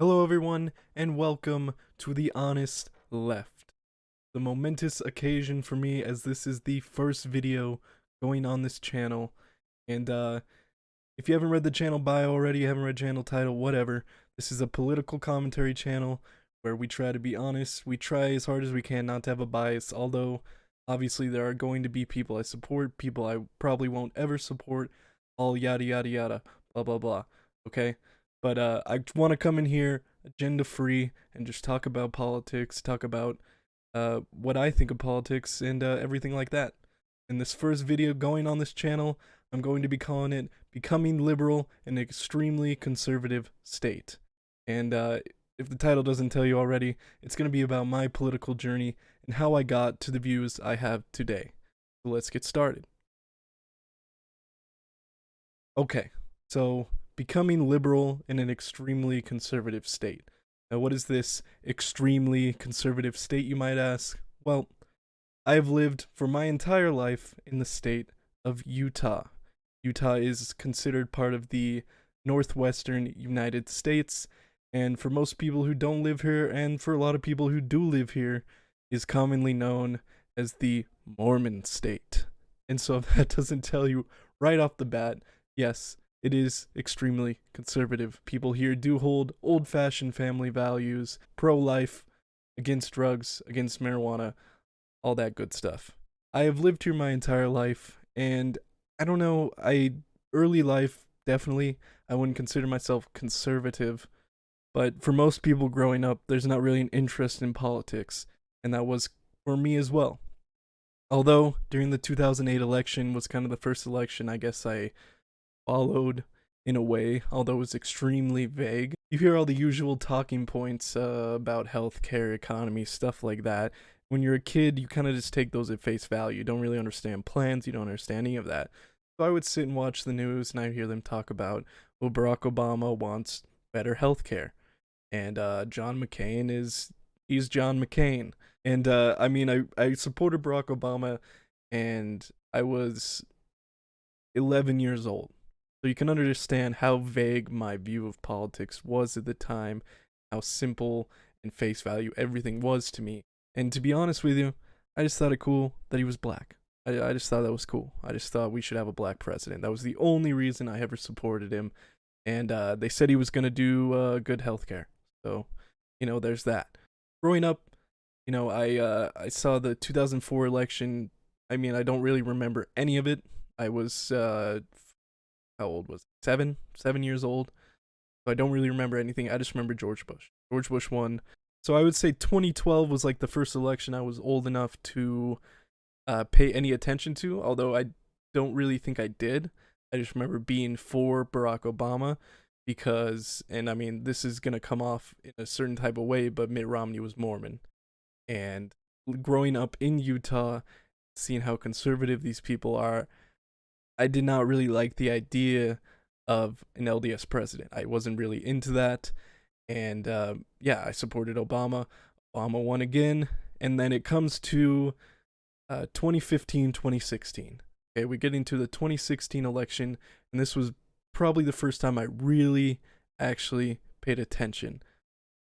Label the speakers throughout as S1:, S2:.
S1: Hello, everyone, and welcome to The Honest Left. The momentous occasion for me, as this is the first video going on this channel. And if you haven't read the channel bio already, you haven't read channel title, whatever, this is a political commentary channel where we try to be honest. We try as hard as we can not to have a bias, although obviously there are going to be people I support, people I probably won't ever support, all yada yada yada, blah blah blah. Okay? But I want to come in here agenda free and just talk about politics, talk about what I think of politics and everything like that. In this first video going on this channel, I'm going to be calling it Becoming Liberal in an Extremely Conservative State. And if the title doesn't tell you already, it's going to be about my political journey and how I got to the views I have today. So let's get started. Okay, so becoming liberal in an extremely conservative state. Now, what is this extremely conservative state, you might ask? Well, I have lived for my entire life in the state of Utah. Utah is considered part of the northwestern United States, and for most people who don't live here, and for a lot of people who do live here, is commonly known as the Mormon state. And so if that doesn't tell you right off the bat, yes, it is extremely conservative. People here do hold old-fashioned family values, pro-life, against drugs, against marijuana, all that good stuff. I have lived here my entire life, and I don't know, early life, definitely, I wouldn't consider myself conservative, but for most people growing up, there's not really an interest in politics, and that was for me as well. Although, during the 2008 election was kind of the first election I guess I followed in a way, although it was extremely vague. You hear all the usual talking points about healthcare, economy, stuff like that. When you're a kid, you kind of just take those at face value. You don't really understand plans, you don't understand any of that. So I would sit and watch the news and I'd hear them talk about, well, Barack Obama wants better healthcare. And John McCain he's John McCain. And I supported Barack Obama and I was 11 years old. So you can understand how vague my view of politics was at the time, how simple and face value everything was to me. And to be honest with you, I just thought it cool that he was black. I just thought that was cool. I just thought we should have a black president. That was the only reason I ever supported him. And they said he was going to do good healthcare. So, there's that. Growing up, I saw the 2004 election. I mean, I don't really remember any of it. I was how old was it? 7 years old. So I don't really remember anything. I just remember George Bush. George Bush won. So I would say 2012 was like the first election I was old enough to pay any attention to, although I don't really think I did. I just remember being for Barack Obama because, and I mean, this is going to come off in a certain type of way, but Mitt Romney was Mormon. And growing up in Utah, seeing how conservative these people are, I did not really like the idea of an LDS president. I wasn't really into that. And I supported Obama. Obama won again. And then it comes to 2015, 2016. Okay, we get into the 2016 election. And this was probably the first time I really actually paid attention.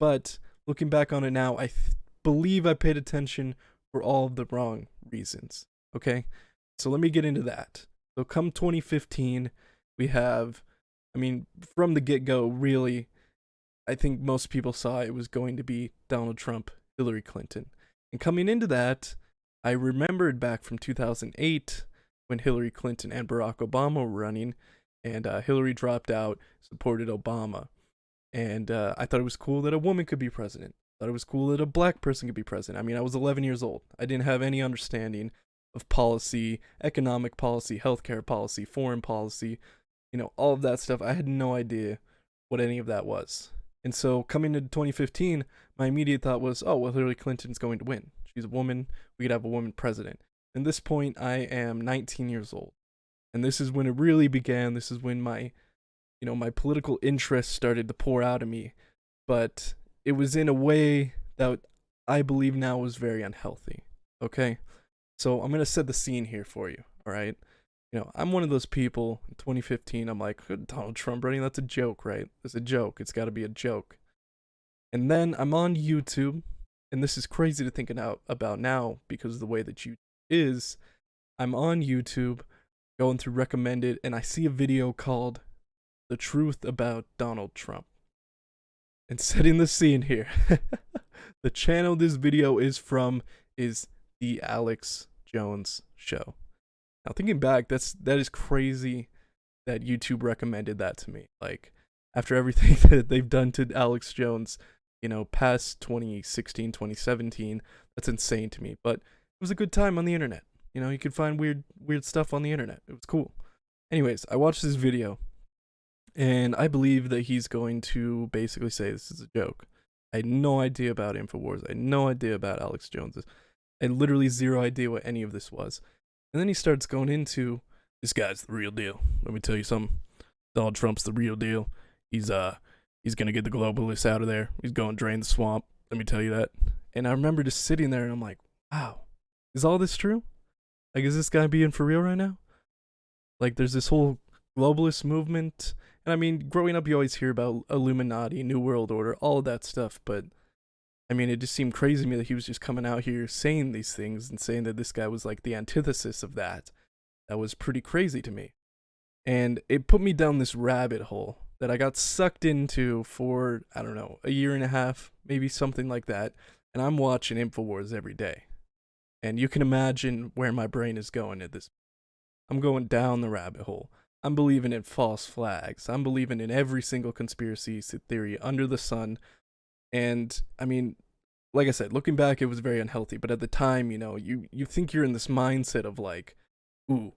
S1: But looking back on it now, I believe I paid attention for all of the wrong reasons. Okay, so let me get into that. So come 2015, we have, from the get-go, really, I think most people saw it was going to be Donald Trump, Hillary Clinton. And coming into that, I remembered back from 2008 when Hillary Clinton and Barack Obama were running, and Hillary dropped out, supported Obama. And I thought it was cool that a woman could be president. I thought it was cool that a black person could be president. I mean, I was 11 years old. I didn't have any understanding of policy, economic policy, healthcare policy, foreign policy, all of that stuff. I had no idea what any of that was. And so coming into 2015, my immediate thought was, oh, well, Hillary Clinton's going to win. She's a woman. We could have a woman president. At this point, I am 19 years old. And this is when it really began. This is when my political interest started to pour out of me. But it was in a way that I believe now was very unhealthy. Okay? So I'm going to set the scene here for you, all right? I'm one of those people in 2015, I'm like, Donald Trump running, that's a joke, right? It's a joke. It's got to be a joke. And then I'm on YouTube, and this is crazy to think about now because of the way that YouTube is. I'm on YouTube going through recommended, and I see a video called The Truth About Donald Trump. And setting the scene here, the channel this video is from is The Alex Jones Show. Now thinking back, that is crazy that YouTube recommended that to me. Like, after everything that they've done to Alex Jones, past 2016, 2017, that's insane to me. But it was a good time on the internet. You could find weird stuff on the internet. It was cool. Anyways, I watched this video, and I believe that he's going to basically say this is a joke. I had no idea about InfoWars. I had no idea about Alex Jones. I had literally zero idea what any of this was. And then he starts going into, this guy's the real deal. Let me tell you something. Donald Trump's the real deal. He's gonna get the globalists out of there. He's gonna drain the swamp. Let me tell you that. And I remember just sitting there and I'm like, wow, is all this true? Like, is this guy being for real right now? Like, there's this whole globalist movement. And I mean, growing up, you always hear about Illuminati, New World Order, all of that stuff. But I mean, it just seemed crazy to me that he was just coming out here saying these things and saying that this guy was like the antithesis of that. That was pretty crazy to me. And it put me down this rabbit hole that I got sucked into for, I don't know, a year and a half, maybe something like that. And I'm watching InfoWars every day. And you can imagine where my brain is going at this. I'm going down the rabbit hole. I'm believing in false flags. I'm believing in every single conspiracy theory under the sun. And I mean, like I said, looking back, it was very unhealthy. But at the time, you think you're in this mindset of like, ooh,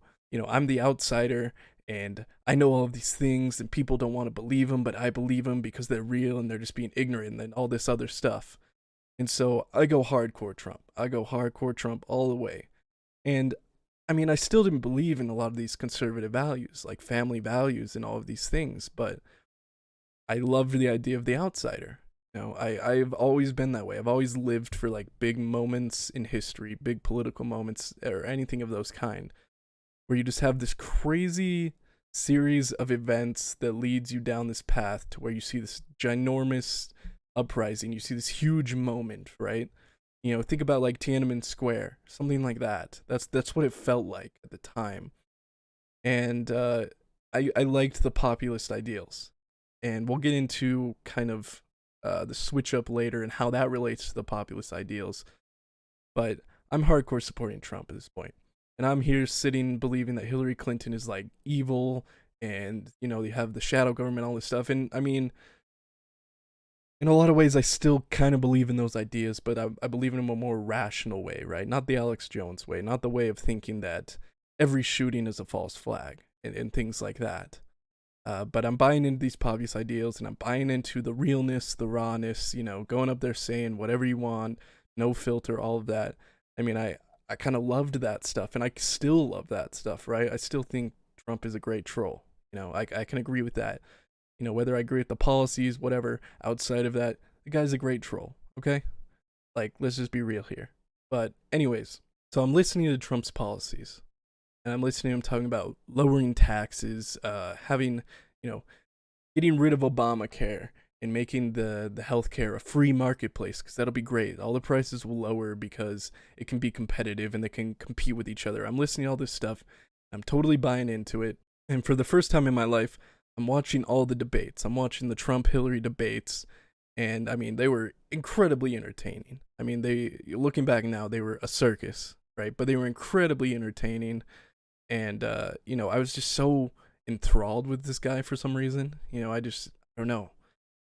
S1: I'm the outsider and I know all of these things and people don't want to believe them, but I believe them because they're real and they're just being ignorant and all this other stuff. And so I go hardcore Trump. I go hardcore Trump all the way. And I mean, I still didn't believe in a lot of these conservative values, like family values and all of these things, but I loved the idea of the outsider. I've always been that way. I've always lived for like big moments in history, big political moments, or anything of those kind, where you just have this crazy series of events that leads you down this path to where you see this ginormous uprising, you see this huge moment, right? Think about like Tiananmen Square, something like that. That's what it felt like at the time. And I liked the populist ideals. And we'll get into kind of the switch up later and how that relates to the populist ideals. But I'm hardcore supporting Trump at this point. And I'm here sitting believing that Hillary Clinton is like evil and, you have the shadow government, all this stuff. And I mean, in a lot of ways, I still kind of believe in those ideas, but I believe in them a more rational way, right? Not the Alex Jones way, not the way of thinking that every shooting is a false flag and things like that. But I'm buying into these populist ideals, and I'm buying into the realness, the rawness, going up there saying whatever you want, no filter, all of that. I mean, I kind of loved that stuff, and I still love that stuff, right? I still think Trump is a great troll. I can agree with that. Whether I agree with the policies, whatever, outside of that, the guy's a great troll, okay? Like, let's just be real here. But anyways, so I'm listening to Trump's policies, and I'm listening to him talking about lowering taxes, having, getting rid of Obamacare and making the healthcare a free marketplace, because that'll be great. All the prices will lower because it can be competitive and they can compete with each other. I'm listening to all this stuff. I'm totally buying into it. And for the first time in my life, I'm watching all the debates. I'm watching the Trump-Hillary debates, and I mean, they were incredibly entertaining. I mean, looking back now, they were a circus, right? But they were incredibly entertaining, and I was just so enthralled with this guy for some reason. I don't know,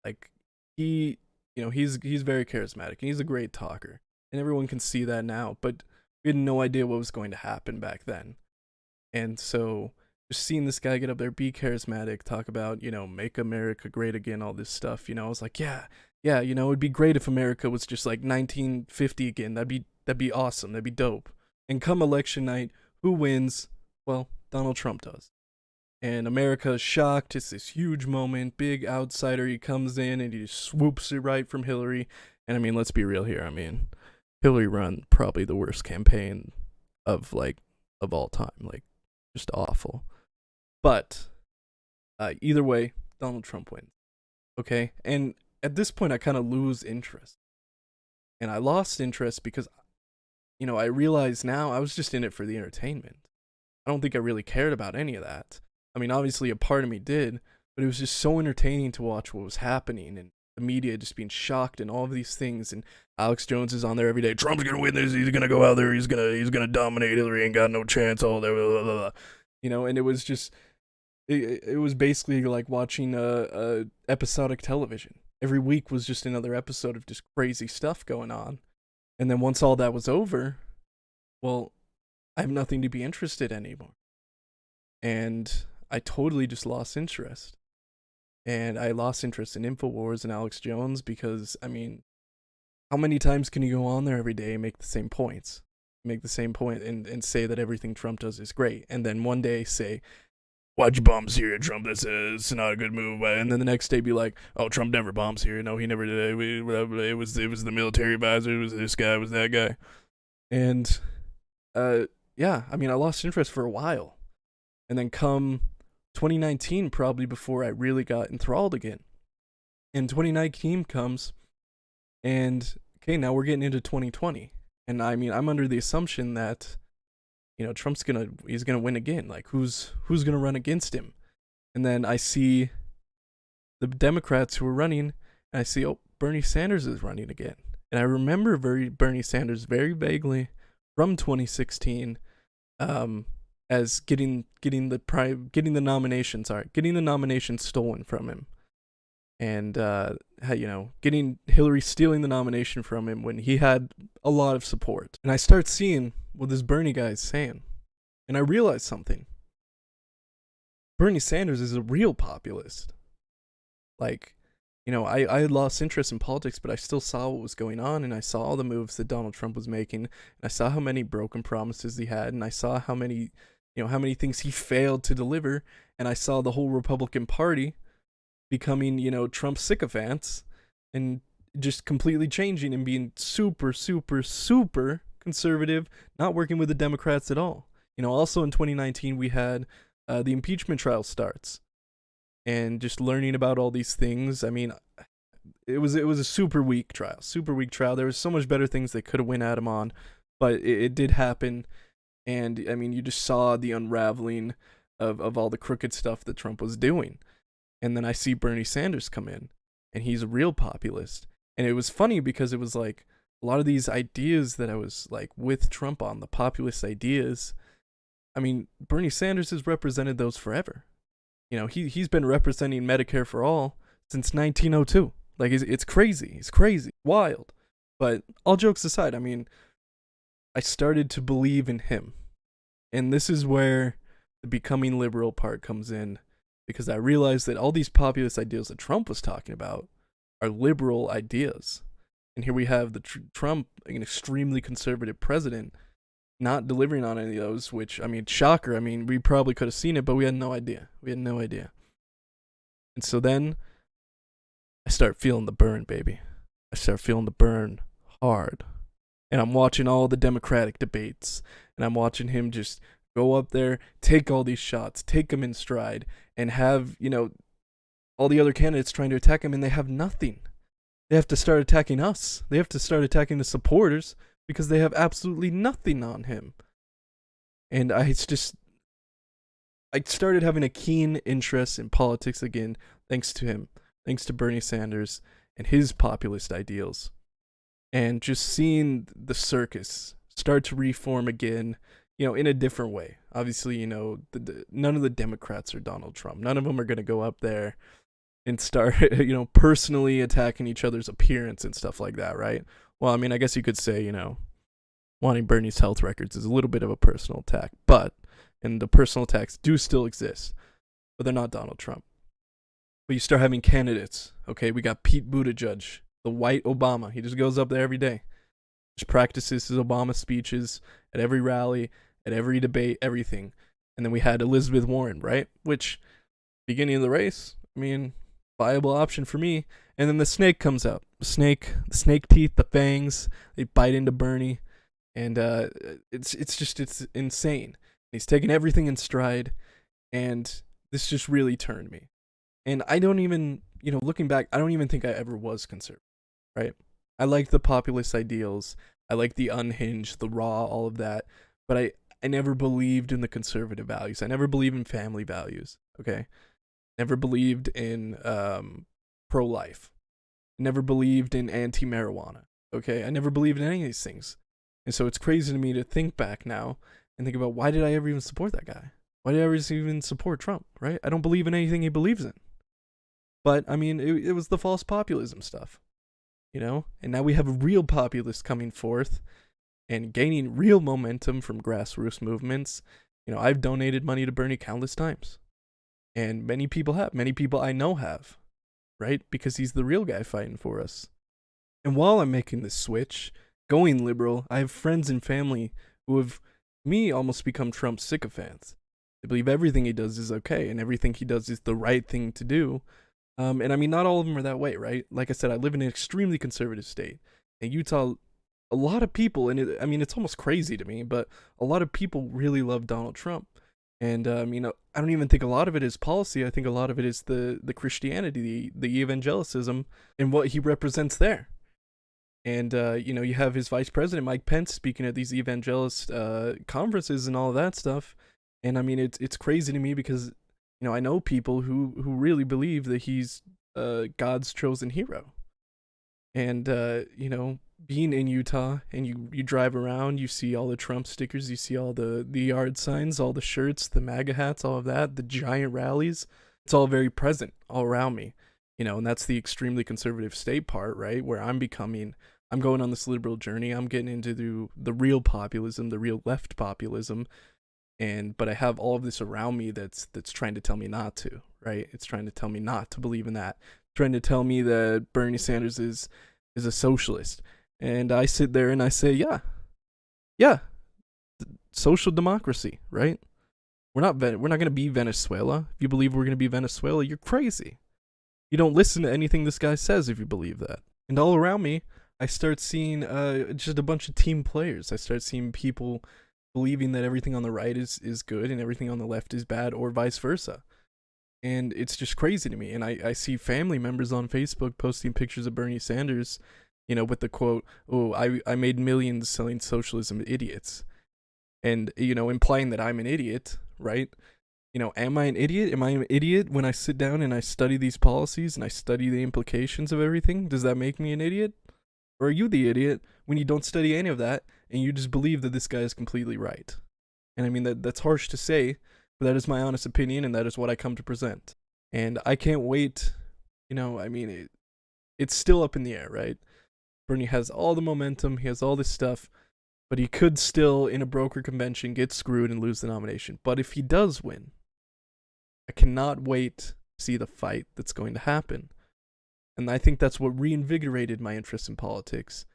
S1: like he's very charismatic and he's a great talker, and everyone can see that now. But we had no idea what was going to happen back then, and so just seeing this guy get up there, be charismatic, talk about, make America great again, all this stuff, I was like, yeah, it'd be great if America was just like 1950 again. That'd be awesome. That'd be dope. And come election night, who wins? Well, Donald Trump does. And America is shocked. It's this huge moment, big outsider. He comes in and he just swoops it right from Hillary. And I mean, let's be real here. I mean, Hillary run probably the worst campaign of all time. Like, just awful. But either way, Donald Trump wins. Okay? And at this point I kind of lose interest. And I lost interest because, I realize now I was just in it for the entertainment. I don't think I really cared about any of that. I mean, obviously a part of me did, but it was just so entertaining to watch what was happening and the media just being shocked and all of these things. And Alex Jones is on there every day. Trump's gonna win this. He's gonna go out there. He's gonna dominate. Hillary ain't got no chance. All that, blah, blah, blah. And it was just, it was basically like watching a episodic television. Every week was just another episode of just crazy stuff going on. And then once all that was over, well, I have nothing to be interested in anymore. And I totally just lost interest. And I lost interest in InfoWars and Alex Jones because, I mean, how many times can you go on there every day and make the same points? Make the same point and say that everything Trump does is great. And then one day say, why'd you bomb Syria, Trump? It's not a good move. And then the next day be like, oh, Trump never bombed Syria. No, he never did. It was the military advisor. It was this guy. It was that guy. And, yeah, I mean, I lost interest for a while. And then come 2019, probably before I really got enthralled again. And 2019 comes, and, okay, now we're getting into 2020. And, I mean, I'm under the assumption that, Trump's he's gonna win again. Like, who's gonna run against him? And then I see the Democrats who are running, and I see, oh, Bernie Sanders is running again. And I remember Bernie Sanders very vaguely from 2016, as getting the nomination stolen from him, and getting Hillary stealing the nomination from him when he had a lot of support. And I start seeing what this Bernie guy is saying, and I realize something. Bernie Sanders is a real populist. Like, I had lost interest in politics, but I still saw what was going on, and I saw all the moves that Donald Trump was making, and I saw how many broken promises he had, and I saw how many things he failed to deliver, and I saw the whole Republican Party becoming, Trump sycophants, and just completely changing and being super, super, super conservative, not working with the Democrats at all. Also in 2019, we had the impeachment trial starts. And just learning about all these things, I mean, it was a super weak trial. There was so much better things they could have went at him on, but it did happen. And I mean, you just saw the unraveling of all the crooked stuff that Trump was doing. And then I see Bernie Sanders come in, and he's a real populist. And it was funny because it was like a lot of these ideas that I was like with Trump on, the populist ideas. I mean, Bernie Sanders has represented those forever. He's been representing Medicare for all since 1902. Like, it's crazy. It's crazy. Wild. But all jokes aside, I mean, I started to believe in him. And this is where the becoming liberal part comes in, because I realized that all these populist ideas that Trump was talking about are liberal ideas. And here we have the Trump, an extremely conservative president, not delivering on any of those, which, I mean, shocker. I mean, we probably could have seen it, but we had no idea. And so then I start feeling the burn, baby. I start feeling the burn hard. And I'm watching all the Democratic debates, and I'm watching him just go up there, take all these shots, take them in stride, and have, all the other candidates trying to attack him, and they have nothing. They have to start attacking us. They have to start attacking the supporters, because they have absolutely nothing on him. And I started having a keen interest in politics again, thanks to him, thanks to Bernie Sanders and his populist ideals. And just seeing the circus start to reform again, in a different way. Obviously, none of the Democrats are Donald Trump. None of them are going to go up there and start, personally attacking each other's appearance and stuff like that, right? Well, I mean, I guess you could say, wanting Bernie's health records is a little bit of a personal attack, and the personal attacks do still exist, but they're not Donald Trump. But you start having candidates. Okay, we got Pete Buttigieg, the white Obama. He just goes up there every day, just practices his Obama speeches at every rally, at every debate, everything. And then we had Elizabeth Warren, right? Which, beginning of the race, I mean, viable option for me. And then the snake comes out. The snake teeth, the fangs, they bite into Bernie. And it's insane. He's taking everything in stride, and this just really turned me. And I don't even looking back, I don't even think I ever was conservative, right? I liked the populist ideals. I liked the unhinged, the raw, all of that. But I never believed in the conservative values. I never believed in family values, okay? Never believed in pro-life. Never believed in anti-marijuana, okay? I never believed in any of these things. And so it's crazy to me to think back now and think about, why did I ever even support that guy? Why did I ever even support Trump, right? I don't believe in anything he believes in. But, I mean, it was the false populism stuff, And now we have real populists coming forth and gaining real momentum from grassroots movements. I've donated money to Bernie countless times. And many people have. Many people I know have, right? Because he's the real guy fighting for us. And while I'm making this switch, going liberal, I have friends and family who have almost become Trump sycophants. They believe everything he does is okay and everything he does is the right thing to do. And I mean, not all of them are that way, right? Like I said, I live in an extremely conservative state. In Utah, a lot of people, and it's almost crazy to me, but a lot of people really love Donald Trump. And, I don't even think a lot of it is policy. I think a lot of it is the Christianity, the evangelicism, and what he represents there. And, you have his vice president, Mike Pence, speaking at these evangelist conferences and all of that stuff. And, I mean, it's crazy to me because, I know people who really believe that he's God's chosen hero. And, being in Utah and you drive around, you see all the Trump stickers, you see all the yard signs, all the shirts, the MAGA hats, all of that, the giant rallies. It's all very present all around me, and that's the extremely conservative state part, right? Where I'm going on this liberal journey. I'm getting into the real populism, the real left populism. But I have all of this around me that's trying to tell me not to, right? It's trying to tell me not to believe in that. It's trying to tell me that Bernie Sanders is a socialist. And I sit there and I say, yeah, social democracy, right? We're not going to be Venezuela. If you believe we're going to be Venezuela, you're crazy. You don't listen to anything this guy says if you believe that. And all around me, I start seeing just a bunch of team players. I start seeing people believing that everything on the right is good and everything on the left is bad, or vice versa. And it's just crazy to me. And I see family members on Facebook posting pictures of Bernie Sanders, with the quote, "Oh, I made millions selling socialism, idiots." And, implying that I'm an idiot, right? Am I an idiot? Am I an idiot when I sit down and I study these policies and I study the implications of everything? Does that make me an idiot? Or are you the idiot when you don't study any of that and you just believe that this guy is completely right? And I mean, that's harsh to say, but that is my honest opinion and that is what I come to present. And I can't wait, it's still up in the air, right? Bernie has all the momentum, he has all this stuff, but he could still, in a broker convention, get screwed and lose the nomination. But if he does win, I cannot wait to see the fight that's going to happen. And I think that's what reinvigorated my interest in politics,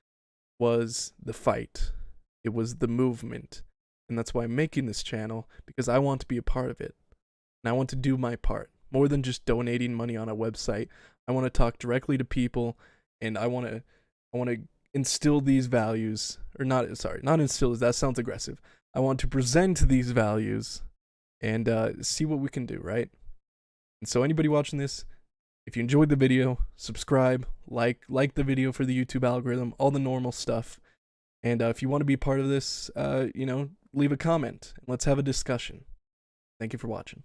S1: was the fight. It was the movement. And that's why I'm making this channel, because I want to be a part of it. And I want to do my part. More than just donating money on a website. I want to talk directly to people, and I want to instill these values, or not instill, that sounds aggressive. I want to present these values and see what we can do, right? And so anybody watching this, if you enjoyed the video, subscribe, like the video for the YouTube algorithm, all the normal stuff. And if you want to be part of this, leave a comment and let's have a discussion. Thank you for watching.